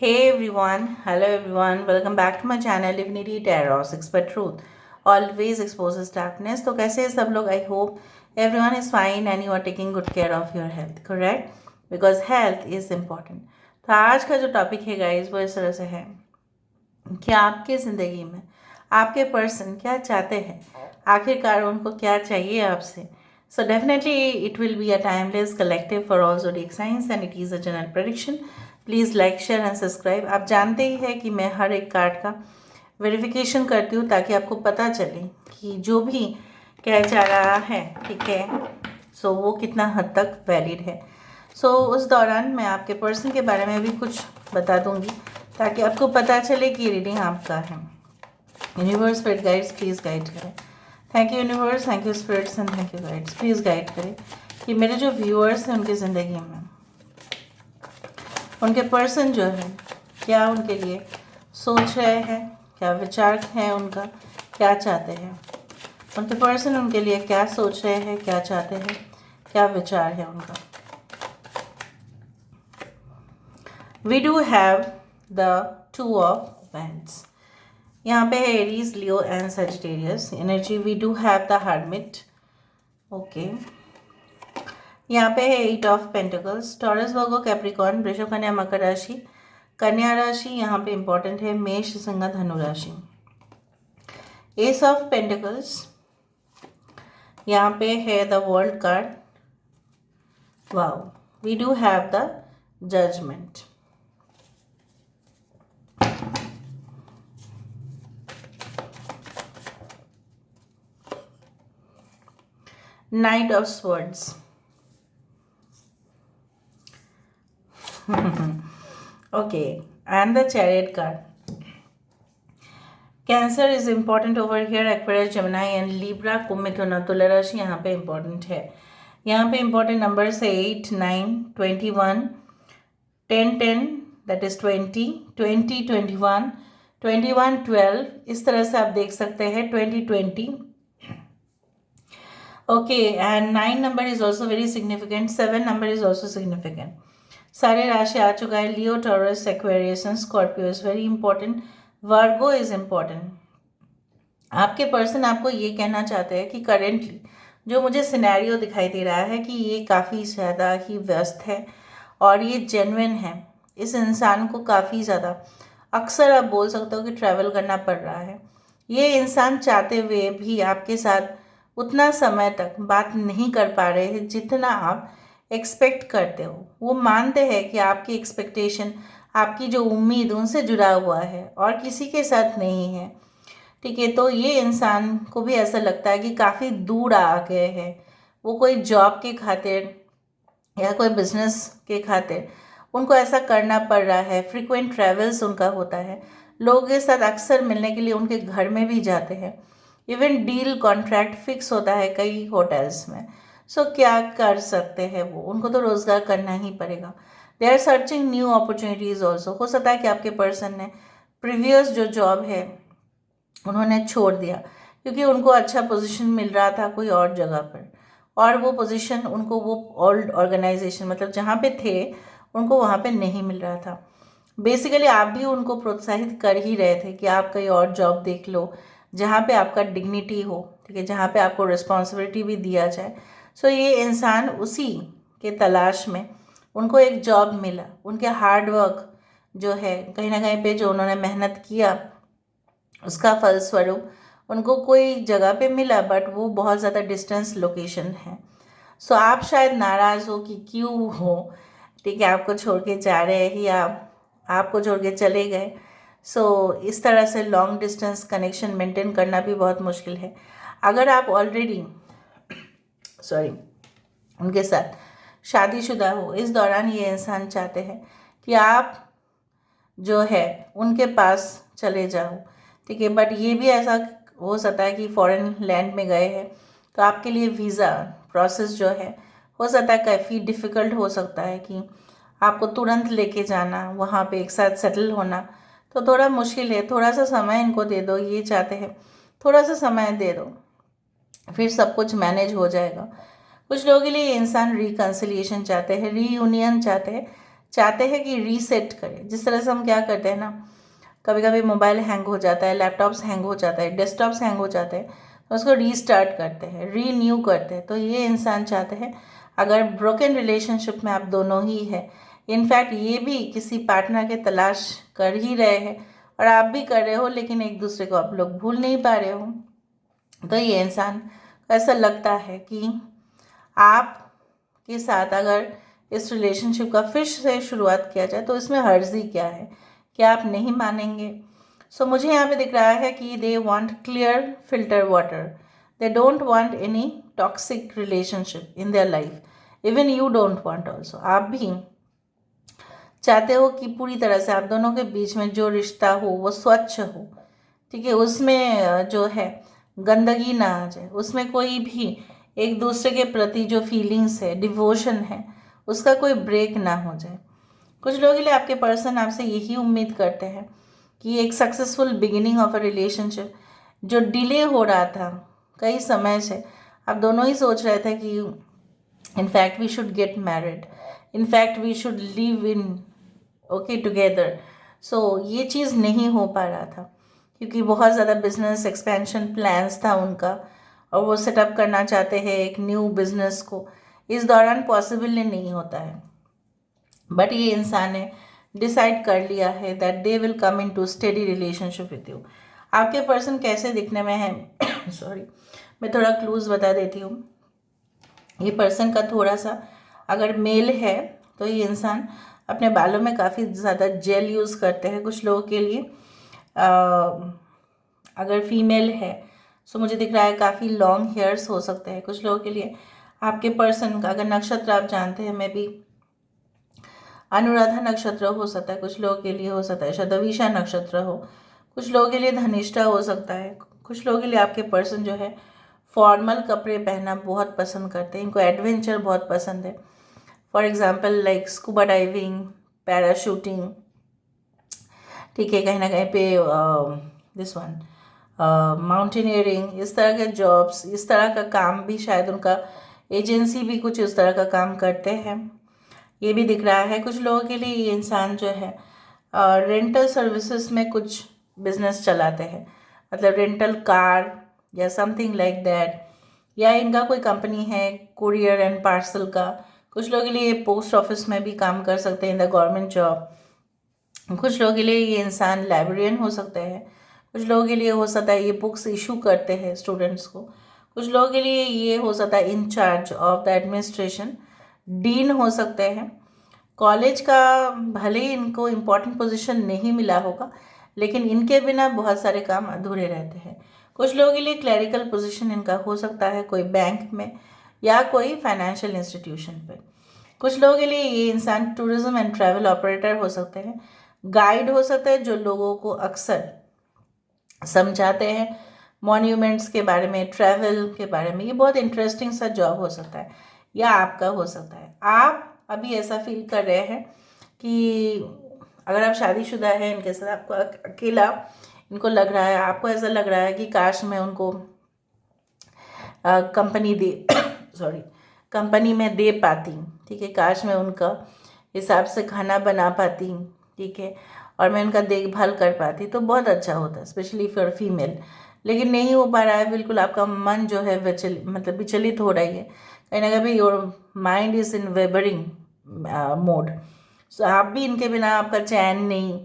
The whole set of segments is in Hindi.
Hey everyone, hello everyone, welcome back to my channel Divinity Tarot, Expert Truth. Always exposes darkness. तो कैसे हैं सब लोग? I hope everyone is fine and you are taking good care of your health, correct? Because health is important. तो आज का जो टॉपिक है गाइस वो इस तरह से है कि आपके ज़िंदगी में आपके पर्सन क्या चाहते हैं, आखिरकार उनको क्या चाहिए आपसे. So definitely it will be a timeless collective for all zodiac signs and it is a general prediction. Please like share and subscribe. आप जानते ही हैं कि मैं हर एक कार्ड का वेरिफिकेशन करती हूँ ताकि आपको पता चले कि जो भी कह जा रहा है, ठीक है, सो वो कितना हद तक वैलिड है. सो उस दौरान मैं आपके पर्सन के बारे में भी कुछ बता दूंगी ताकि आपको पता चले कि रीडिंग आपका है. Universe spirit guides please guide करें. Thank you universe, thank you spirits and thank you guides. Please guide करें कि मेरे जो व्यूअर्स हैं उनकी ज़िंदगी में उनके पर्सन जो है क्या उनके लिए सोच रहे हैं, क्या विचार हैं उनका, क्या चाहते हैं. उनके पर्सन उनके लिए क्या सोच रहे हैं, क्या चाहते हैं, क्या विचार है उनका. We do have the 2 of wands. यहाँ पे है Aries, Leo and Sagittarius energy. We do have the hermit. Okay, यहाँ पे है 8 of pentacles. Taurus, Virgo, Capricorn, वृषभ, कन्या, मकर राशि. कन्या राशि यहाँ पे इंपॉर्टेंट है. मेष, सिंह, धनु राशि. एस ऑफ पेंटिकल्स, यहाँ पे है the world card. Wow. We do have the judgement. Knight of swords. Okay, and the chariot card. Cancer is important over here. Aquarius, Gemini and Libra. कुंभ, मिथुन, तुला राशि यहाँ पे important है. यहाँ पे important numbers है 8, 9, 21, 10, 10, that is 20, 20, 21, 21, 12. इस तरह से आप देख सकते हैं 20, 20. Okay, and 9 number is also very significant. 7 number is also significant. सारे राशि आ चुका है. Leo, Taurus, Aquarius and Scorpio is very important. Virgo is important. आपके पर्सन आपको ये कहना चाहते हैं कि करेंटली जो मुझे सिनेरियो दिखाई दे रहा है कि ये काफ़ी ज़्यादा ही व्यस्त है और ये जेन्युइन है. इस इंसान को काफ़ी ज़्यादा, अक्सर आप बोल सकते हो कि ट्रैवल करना पड़ रहा है. ये इंसान चाहते हुए भी आपके साथ उतना समय तक बात नहीं कर पा रहे हैं जितना आप एक्सपेक्ट करते हो. वो मानते हैं कि आपकी एक्सपेक्टेशन, आपकी जो उम्मीद उनसे जुड़ा हुआ है और किसी के साथ नहीं है, ठीक है. तो ये इंसान को भी ऐसा लगता है कि काफ़ी दूर आ गए हैं. वो कोई जॉब के खातिर या कोई बिजनेस के खातिर उनको ऐसा करना पड़ रहा है. फ्रीक्वेंट ट्रैवल्स उनका होता है. लोगों के साथ अक्सर मिलने के लिए उनके घर में भी जाते हैं. इवन डील कॉन्ट्रैक्ट फिक्स होता है कई होटल्स में. सो क्या कर सकते हैं वो, उनको तो रोज़गार करना ही पड़ेगा. They are searching new opportunities also. हो सकता है कि आपके पर्सन ने प्रीवियस जो जॉब है उन्होंने छोड़ दिया क्योंकि उनको अच्छा पोजीशन मिल रहा था कोई और जगह पर, और वो पोजीशन उनको वो ओल्ड ऑर्गेनाइजेशन मतलब जहाँ पे थे उनको वहाँ पे नहीं मिल रहा था. बेसिकली आप भी उनको प्रोत्साहित कर ही रहे थे कि आप कहीं और जॉब देख लो जहाँ पे आपका डिग्निटी हो, ठीक है, जहाँ पे आपको रिस्पॉन्सिबिलिटी भी दिया जाए. सो ये इंसान उसी के तलाश में, उनको एक जॉब मिला. उनके हार्ड वर्क जो है कहीं ना कहीं पे जो उन्होंने मेहनत किया उसका फलस्वरूप उनको कोई जगह पे मिला, बट वो बहुत ज़्यादा डिस्टेंस लोकेशन है. सो आप शायद नाराज़ हो कि क्यों हो, ठीक है, आपको छोड़ के जा रहे हैं या आपको छोड़ के चले गए. सो इस तरह से लॉन्ग डिस्टेंस कनेक्शन मेंटेन करना भी बहुत मुश्किल है. अगर आप ऑलरेडी उनके साथ शादीशुदा हो, इस दौरान ये इंसान चाहते हैं कि आप जो है उनके पास चले जाओ, ठीक है. बट ये भी ऐसा हो सकता है कि फॉरेन लैंड में गए हैं तो आपके लिए वीज़ा प्रोसेस जो है हो सकता है काफ़ी डिफ़िकल्ट हो सकता है कि आपको तुरंत लेके जाना, वहाँ पे एक साथ सेटल होना तो थोड़ा मुश्किल है. थोड़ा सा समय इनको दे दो, ये चाहते हैं थोड़ा सा समय दे दो, फिर सब कुछ मैनेज हो जाएगा. कुछ लोगों के लिए इंसान रिकन्सिलिएशन चाहते हैं, रीयूनियन चाहते हैं, चाहते हैं कि रीसेट करें। जिस तरह से हम क्या करते हैं ना, कभी कभी मोबाइल हैंग हो जाता है, लैपटॉप्स हैंग हो जाता है, डेस्कटॉप्स हैंग हो जाते हैं, तो उसको रीस्टार्ट करते हैं, रीन्यू करते हैं। तो ये इंसान चाहते हैं, अगर ब्रोकन रिलेशनशिप में आप दोनों ही है, इनफैक्ट ये भी किसी पार्टनर के तलाश कर ही रहे हैं और आप भी कर रहे हो, लेकिन एक दूसरे को आप लोग भूल नहीं पा रहे हो, तो ये इंसान को ऐसा लगता है कि आप के साथ अगर इस रिलेशनशिप का फिर से शुरुआत किया जाए तो इसमें हर्जी क्या है, क्या आप नहीं मानेंगे? सो मुझे यहाँ पे दिख रहा है कि they want clear filter water, they don't want any toxic relationship in their life, even you don't want also. आप भी चाहते हो कि पूरी तरह से आप दोनों के बीच में जो रिश्ता हो वो स्वच्छ हो, ठीक है, उसमें जो है गंदगी ना आ जाए, उसमें कोई भी एक दूसरे के प्रति जो फीलिंग्स है, डिवोशन है, उसका कोई ब्रेक ना हो जाए। कुछ लोगों के लिए आपके पर्सन आपसे यही उम्मीद करते हैं कि एक successful beginning of a relationship जो डिले हो रहा था कई समय से, आप दोनों ही सोच रहे थे कि in fact we should get married, in fact we should live in okay together. So ये चीज़ नहीं हो पा रहा था क्योंकि बहुत ज़्यादा बिजनेस एक्सपेंशन प्लान्स था उनका, और वो सेटअप करना चाहते हैं एक न्यू बिजनेस को, इस दौरान पॉसिबल नहीं होता है। बट ये इंसान ने डिसाइड कर लिया है that they will come in to steady relationship with you. आपके पर्सन कैसे दिखने में है सॉरी, मैं थोड़ा क्लूज बता देती हूँ। ये पर्सन का थोड़ा सा अगर मेल है तो ये इंसान अपने बालों में काफ़ी ज़्यादा जेल यूज़ करते हैं कुछ लोगों के लिए। अगर फीमेल है सो मुझे दिख रहा है काफ़ी लॉन्ग हेयर्स हो सकते हैं कुछ लोगों के लिए। आपके पर्सन का अगर नक्षत्र आप जानते हैं, मे बी अनुराधा नक्षत्र हो सकता है कुछ लोगों के लिए, हो सकता है शतभिषा नक्षत्र हो, कुछ लोगों के लिए धनिष्ठा हो सकता है, कुछ लोगों के लिए आपके पर्सन जो है फॉर्मल कपड़े पहनना बहुत पसंद करते हैं, इनको एडवेंचर बहुत पसंद है। For example like scuba diving, parachuting, ठीक है, कहीं ना कहीं पे दिस वन माउंटेनियरिंग, इस तरह के जॉब्स, इस तरह का काम भी शायद उनका, एजेंसी भी कुछ इस तरह का काम करते हैं, ये भी दिख रहा है। कुछ लोगों के लिए ये इंसान जो है रेंटल सर्विसेज में कुछ बिजनेस चलाते हैं, मतलब रेंटल कार या समथिंग लाइक दैट, या इनका कोई कंपनी है कुरियर एंड पार्सल का। कुछ लोगों के लिए पोस्ट ऑफिस में भी काम कर सकते हैं इन द गवर्नमेंट जॉब। कुछ लोगों के लिए ये इंसान लाइब्रेरियन हो सकते हैं, कुछ लोगों के लिए हो सकता है ये बुक्स इशू करते हैं स्टूडेंट्स को, कुछ लोगों के लिए ये हो सकता है in charge of the administration, dean हो सकते हैं। कॉलेज का भले ही इनको इम्पोर्टेंट पोजीशन नहीं मिला होगा, लेकिन इनके बिना बहुत सारे काम अधूरे रहते हैं। कुछ लोगों के लिए क्लरिकल पोजीशन इनका हो सकता है कोई बैंक में या कोई फाइनेंशियल इंस्टीट्यूशन पे। कुछ लोगों के लिए ये इंसान टूरिज्म एंड ट्रैवल ऑपरेटर हो सकते हैं, गाइड हो सकते हैं जो लोगों को अक्सर समझाते हैं मॉन्यूमेंट्स के बारे में, ट्रैवल के बारे में। ये बहुत इंटरेस्टिंग सा जॉब हो सकता है या आपका हो सकता है। आप अभी ऐसा फील कर रहे हैं कि अगर आप शादीशुदा हैं, इनके साथ आपको अकेला इनको लग रहा है, आपको ऐसा लग रहा है कि काश मैं उनको कंपनी दे सॉरी कंपनी में दे पाती, ठीक है, काश मैं उनका हिसाब से खाना बना पाती, ठीक है, और मैं उनका देखभाल कर पाती तो बहुत अच्छा होता, स्पेशली फॉर फीमेल। लेकिन नहीं हो पा रहा है, बिल्कुल आपका मन जो है विचलित हो रही है, कहीं ना कहीं your mind is in wavering mode. So आप भी इनके बिना आपका चैन नहीं,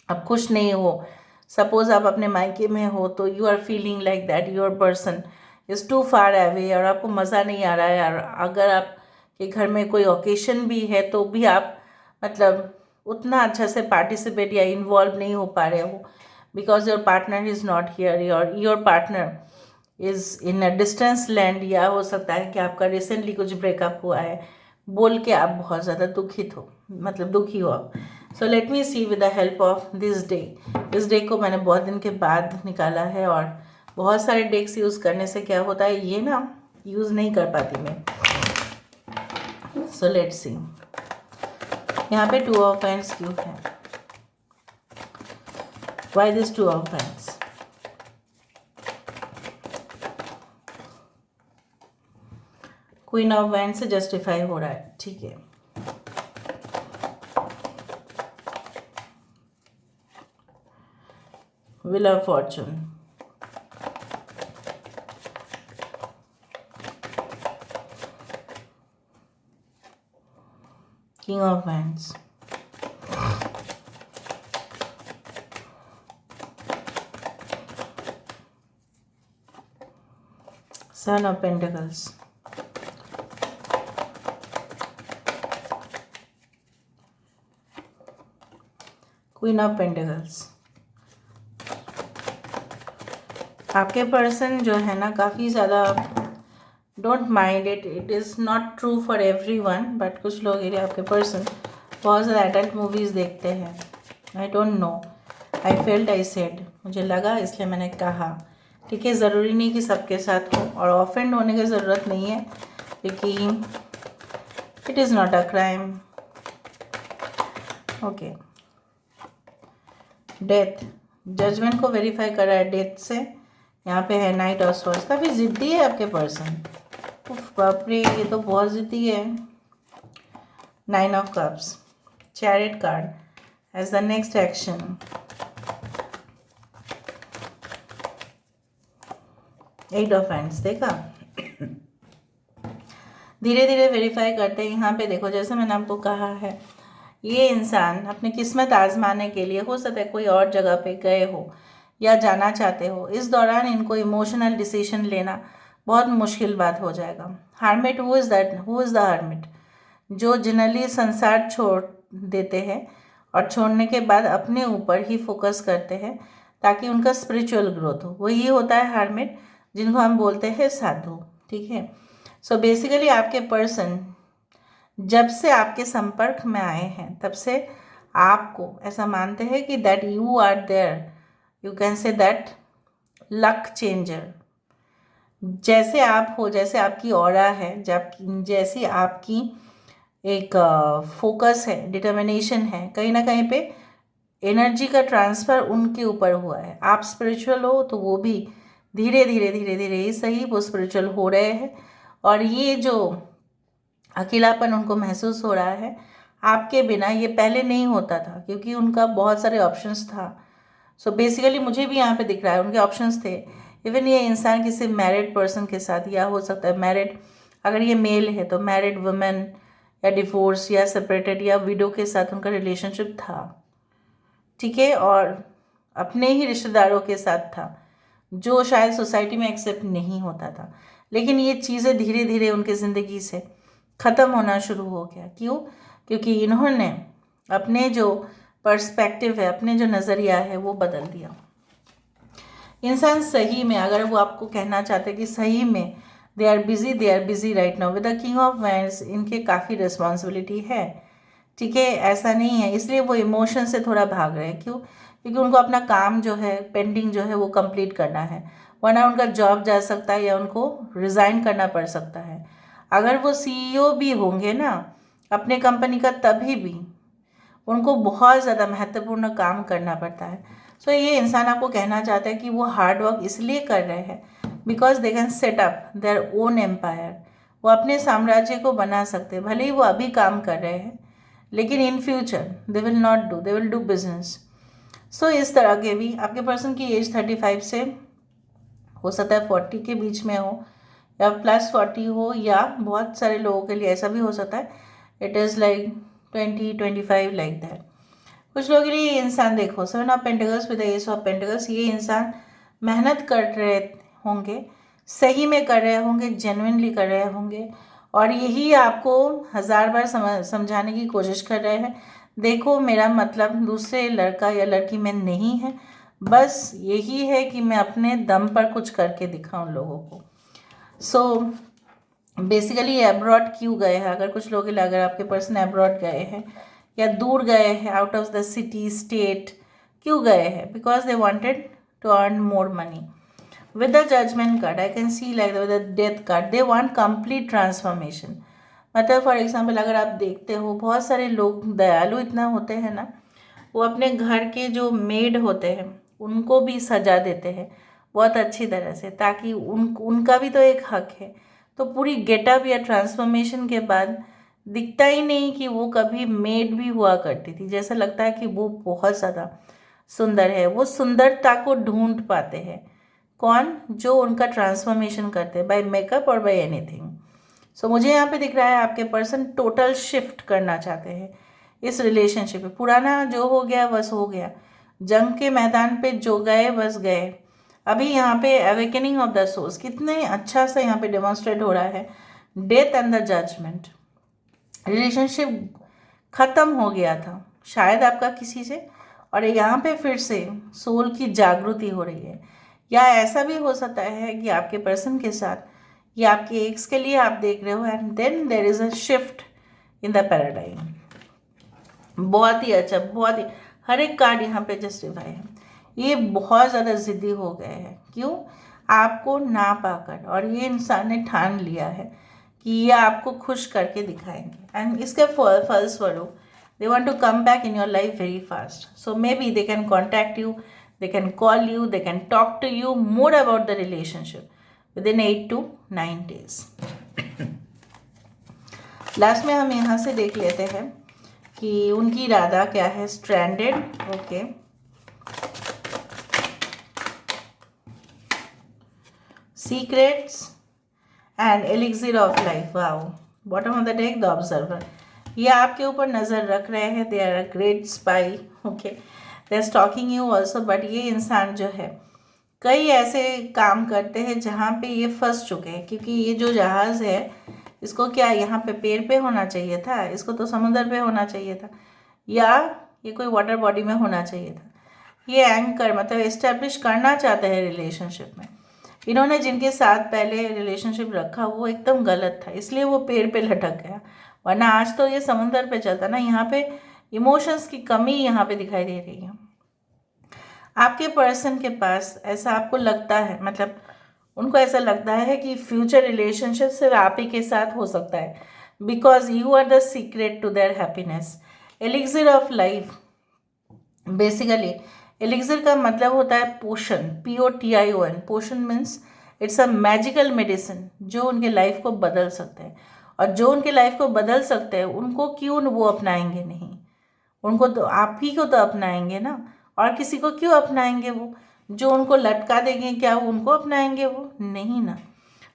आप खुश नहीं हो। सपोज आप अपने मायके में हो तो you are feeling like that your person is too far away और आपको मज़ा नहीं आ रहा है। और अगर आपके घर में कोई ओकेशन भी है तो भी आप मतलब उतना अच्छा से पार्टिसिपेट या इन्वॉल्व नहीं हो पा रहे हो, because your partner is not here, your partner is in a distance land, या हो सकता है कि आपका रिसेंटली कुछ ब्रेकअप हुआ है, बोल के आप बहुत ज़्यादा दुखित हो, मतलब दुखी हो आप। So let me see with the help of this day. इस डे को मैंने बहुत दिन के बाद निकाला है, और बहुत सारे डेक्स यूज़ करने से क्या होता है, ये ना यूज़ नहीं कर पाती मैं। सो लेट्स सी, यहाँ पे 2 ऑफ वांड्स क्यों है, why this 2 of wands? Queen of wands से जस्टिफाई हो रहा है, ठीक है। Wheel of Fortune. King of Wands. Son of Pentacles. Queen of Pentacles. आपके पर्सन जो है ना काफ़ी ज़्यादा don't mind it, it is not true for every one, but कुछ लोग ये आपके पर्सन बहुत ज़्यादा एडल्ट मूवीज़ देखते हैं. I don't know, I felt, I said, मुझे लगा इसलिए मैंने कहा. ठीक है, ज़रूरी नहीं कि सबके साथ हो और ऑफेंड होने की ज़रूरत नहीं है क्योंकि it is not a crime. Okay, death, judgement को वेरीफाई कर रहा है डेथ से. यहाँ पे है नाइट ऑफ स्वॉर्ड्स. काफ़ी ज़िद्दी है आपके पर्सन. उफ बाप रे, ये तो बहुत ज़िद्दी है. 9 of cups, chariot card as the next action. 8 of hands, देखा. धीरे धीरे वेरीफाई करते हैं. यहाँ पे देखो, जैसे मैंने आपको कहा है, ये इंसान अपनी किस्मत आजमाने के लिए हो सकता है कोई और जगह पे गए हो या जाना चाहते हो. इस दौरान इनको इमोशनल डिसीजन लेना बहुत मुश्किल बात हो जाएगा. Hermit, who is that, who is the hermit? जो जनरली संसार छोड़ देते हैं और छोड़ने के बाद अपने ऊपर ही फोकस करते हैं ताकि उनका स्पिरिचुअल ग्रोथ हो. वही होता है हार्मिट, जिनको हम बोलते हैं साधु. ठीक है, सो बेसिकली आपके पर्सन जब से आपके संपर्क में आए हैं तब से आपको ऐसा मानते हैं कि that you are there, you can say that luck changer. जैसे आप हो, जैसे आपकी ऑरा है, जब जैसी आपकी एक फोकस है, डिटर्मिनेशन है, कहीं ना कहीं पे एनर्जी का ट्रांसफ़र उनके ऊपर हुआ है. आप स्पिरिचुअल हो तो वो भी धीरे धीरे धीरे धीरे ही सही वो स्पिरिचुअल हो रहे हैं. और ये जो अकेलापन उनको महसूस हो रहा है आपके बिना, ये पहले नहीं होता था क्योंकि उनका बहुत सारे ऑप्शंस था. सो बेसिकली मुझे भी यहाँ पे दिख रहा है उनके ऑप्शंस थे. इवन ये इंसान किसी मैरिड पर्सन के साथ, या हो सकता है मैरिड, अगर ये मेल है तो मैरिड वुमेन, या डिवोर्स, या सेपरेटेड, या विडो के साथ उनका रिलेशनशिप था. ठीक है, और अपने ही रिश्तेदारों के साथ था जो शायद सोसाइटी में एक्सेप्ट नहीं होता था. लेकिन ये चीज़ें धीरे धीरे उनकी ज़िंदगी से ख़त्म होना शुरू हो गया. क्यों? क्योंकि इन्होंने अपने जो पर्सपेक्टिव है, अपने जो नज़रिया है वो बदल दिया. इंसान सही में, अगर वो आपको कहना चाहते कि सही में they are busy right now with the king of wands, इनके काफ़ी रिस्पॉन्सिबिलिटी है. ठीक है, ऐसा नहीं है, इसलिए वो इमोशन से थोड़ा भाग रहे हैं. क्यों? क्योंकि उनको अपना काम जो है, पेंडिंग जो है वो कंप्लीट करना है, वरना उनका जॉब जा सकता है या उनको रिज़ाइन करना पड़ सकता है. अगर वो सीईओ भी होंगे ना अपने कंपनी का, तभी भी उनको बहुत ज़्यादा महत्वपूर्ण काम करना पड़ता है. सो ये इंसान आपको कहना चाहता है कि वो हार्ड वर्क इसलिए कर रहे हैं because they can set up their own empire. वो अपने साम्राज्य को बना सकते हैं. भले ही वो अभी काम कर रहे हैं लेकिन in future they will not do, they will do business. So इस तरह के भी आपके पर्सन की एज 35 से हो सकता है 40 के बीच में हो, या +40 हो, या बहुत सारे लोगों के लिए ऐसा भी हो सकता है it is like 20-25 like that. कुछ लोगों के लिए ये इंसान देखो 7 of pentacles with S of pentacles, ये इंसान मेहनत कर रहे होंगे, सही में कर रहे होंगे, जेन्युइनली कर रहे होंगे, और यही आपको 1000 बार समझाने की कोशिश कर रहे हैं. देखो, मेरा मतलब दूसरे लड़का या लड़की में नहीं है, बस यही है कि मैं अपने दम पर कुछ करके दिखाऊं लोगों को. सो बेसिकली ये अब्रॉड क्यों गए हैं? अगर कुछ लोग, अगर आपके पर्सन अब्रॉड गए हैं या दूर गए हैं, out of the city state, क्यों गए हैं? Because they wanted to earn more money. With the judgement card I can see like with the death card they want complete transformation. मतलब फॉर एग्जाम्पल अगर आप देखते हो बहुत सारे लोग दयालु इतना होते हैं ना, वो अपने घर के जो मेड होते हैं उनको भी सजा देते हैं बहुत अच्छी तरह से, ताकि उनका भी तो एक हक है. तो पूरी गेटअप या ट्रांसफॉर्मेशन के बाद दिखता ही नहीं कि वो कभी मेड भी हुआ करती थी. जैसा लगता है कि वो बहुत ज़्यादा सुंदर है, वो सुंदरता को ढूंढ पाते हैं। कौन? जो उनका ट्रांसफॉर्मेशन करते हैं बाय मेकअप और बाय एनीथिंग। सो मुझे यहाँ पे दिख रहा है आपके पर्सन टोटल शिफ्ट करना चाहते हैं इस रिलेशनशिप में। पुराना जो हो गया बस हो गया, जंग के मैदान पे जो गए बस गए। अभी यहाँ पे अवेकनिंग ऑफ द सोल्स कितने अच्छा से यहाँ पे डेमोन्स्ट्रेट हो रहा है। Death and the judgement, relationship खत्म हो गया था शायद आपका किसी से, और यहाँ पे फिर से सोल की जागृति हो रही है। या ऐसा भी हो सकता है कि आपके पर्सन के साथ या आपके एक्स के लिए आप देख रहे हो and then there is a shift in the paradigm. बहुत ही अच्छा, बहुत ही, हर एक कार्ड यहाँ पे जस्टिफाई है। ये बहुत ज़्यादा ज़िद्दी हो गए हैं, क्यों? आपको ना पाकर, और ये इंसान ने ठान लिया है कि ये आपको खुश करके दिखाएंगे एंड इसके फलस्वरूप they want to come back in your life very fast. So maybe they can contact you, they can call you, they can talk to you more about the relationship within 8 to 9 days. Last में हम यहाँ से देख लेते हैं कि उनकी इरादा क्या है। Stranded, okay, secrets and elixir of life. Wow, bottom of the deck the observer. ये आपके ऊपर नज़र रख रहे हैं, they are a great spy, okay, they are stalking you also. But ये इंसान जो है कई ऐसे काम करते हैं जहाँ पे ये फंस चुके हैं, क्योंकि ये जो जहाज़ है इसको क्या यहाँ पे पेड़ पे होना चाहिए था, इसको तो समुद्र पे होना चाहिए था, या ये कोई वाटर बॉडी में होना चाहिए था। ये एंकर मतलब इस्टेब्लिश करना चाहते हैं रिलेशनशिप में। इन्होंने जिनके साथ पहले रिलेशनशिप रखा वो एकदम गलत था, इसलिए वो पेड़ पे लटक गया, वरना आज तो ये समुंदर पे चलता ना। यहाँ पे इमोशंस की कमी यहाँ पे दिखाई दे रही है आपके पर्सन के पास। ऐसा आपको लगता है, मतलब उनको ऐसा लगता है कि फ्यूचर रिलेशनशिप सिर्फ आप ही के साथ हो सकता है, because you are the secret to their happiness. Elixir of life, basically elixir का मतलब होता है potion, POTION। Potion means it's a magical medicine जो उनके लाइफ को बदल सकते हैं, और जो उनके लाइफ को बदल सकते हैं उनको क्यों वो अपनाएंगे नहीं? उनको तो आप ही को तो अपनाएंगे ना, और किसी को क्यों अपनाएंगे? वो जो उनको लटका देंगे क्या वो उनको अपनाएंगे? वो नहीं ना।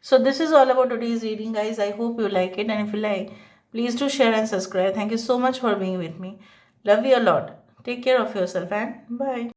So this is all about today's reading guys. I hope you like it, and if you like please do share and subscribe. Thank you so much for being with me. Love you a lot. Take care of yourself and bye.